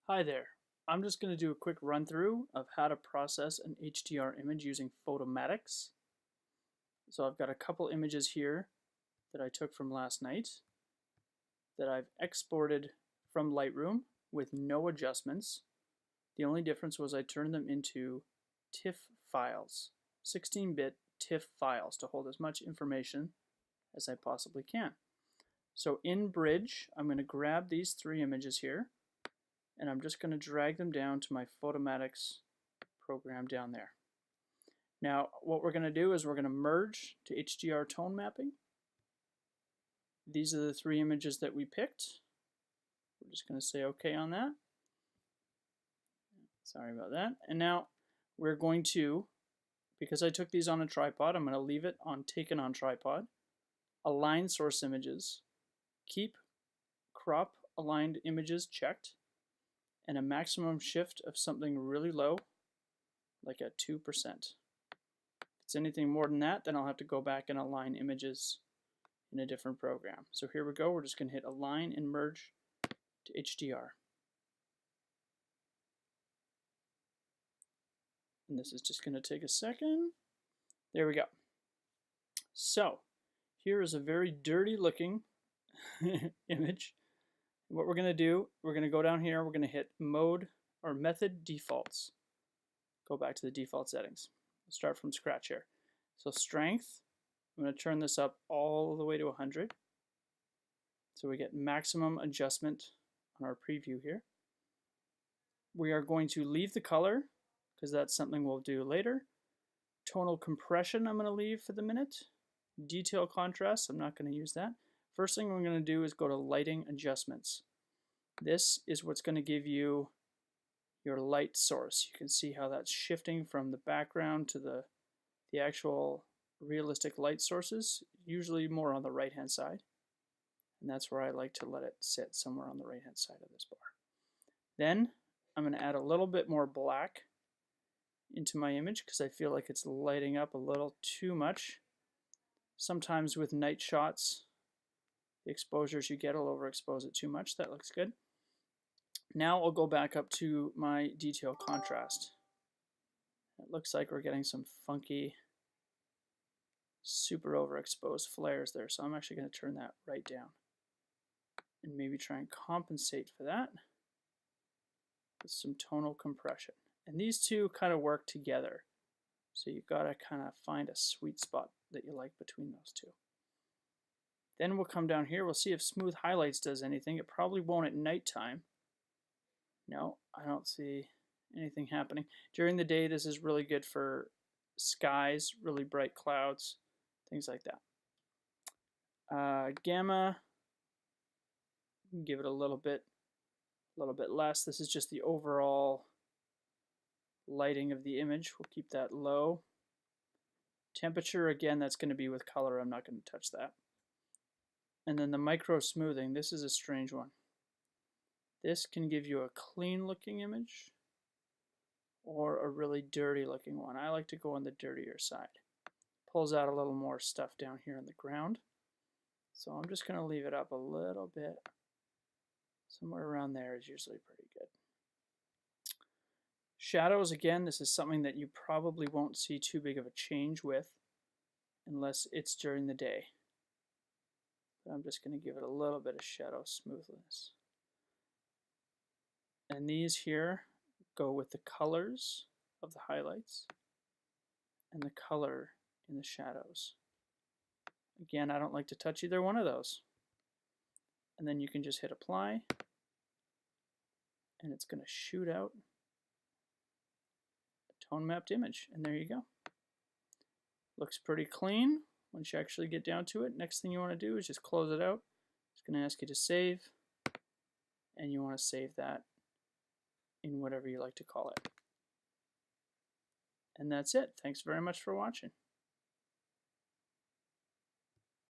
Hi there. I'm just going to do a quick run through of how to process an HDR image using Photomatix. So I've got a couple images here that I took from last night that I've exported from Lightroom with no adjustments. The only difference was I turned them into TIFF files, 16-bit TIFF files to hold as much information as I possibly can. So in Bridge, I'm going to grab these three images here and I'm just going to drag them down to my Photomatix program down there. Now what we're going to do is we're going to merge to HDR tone mapping. These are the three images that we picked. We're just going to say OK on that. Sorry about that. And now we're going to, because I took these on a tripod, I'm going to leave it on taken on tripod, align source images, keep crop aligned images checked, and a maximum shift of something really low, like at 2%. If it's anything more than that, then I'll have to go back and align images in a different program. So here we go, we're just going to hit align and merge to HDR. And this is just going to take a second. There we go. So here is a very dirty looking image. What we're going to do, we're going to go down here, we're going to hit mode or method defaults. Go back to the default settings. Let's start from scratch here. So strength, I'm going to turn this up all the way to 100. So we get maximum adjustment on our preview here. We are going to leave the color because that's something we'll do later. Tonal compression I'm going to leave for the minute. Detail contrast, I'm not going to use that. First thing we're going to do is go to lighting adjustments. This is what's going to give you your light source. You can see how that's shifting from the background to the actual realistic light sources, usually more on the right hand side. And that's where I like to let it sit, somewhere on the right hand side of this bar. Then I'm going to add a little bit more black into my image because I feel like it's lighting up a little too much. Sometimes with night shots, the exposures you get will overexpose it too much. That looks good. Now I'll go back up to my detail contrast. It looks like we're getting some funky, super overexposed flares there. So I'm actually going to turn that right down and maybe try and compensate for that with some tonal compression. And these two kind of work together. So you've got to kind of find a sweet spot that you like between those two. Then we'll come down here, we'll see if smooth highlights does anything. It probably won't at nighttime. No, I don't see anything happening. During the day, this is really good for skies, really bright clouds, things like that. Gamma, give it a little bit less. This is just the overall lighting of the image. We'll keep that low. Temperature, again, that's going to be with color. I'm not going to touch that. And then the micro smoothing, this is a strange one. This can give you a clean looking image or a really dirty looking one. I like to go on the dirtier side. Pulls out a little more stuff down here in the ground. So I'm just going to leave it up a little bit. Somewhere around there is usually pretty good. Shadows, again, this is something that you probably won't see too big of a change with unless it's during the day. I'm just going to give it a little bit of shadow smoothness. And these here go with the colors of the highlights and the color in the shadows. Again, I don't like to touch either one of those. And then you can just hit apply and it's going to shoot out a tone mapped image. And there you go. Looks pretty clean. Once you actually get down to it, next thing you want to do is just close it out. It's going to ask you to save, and you want to save that in whatever you like to call it. And that's it. Thanks very much for watching.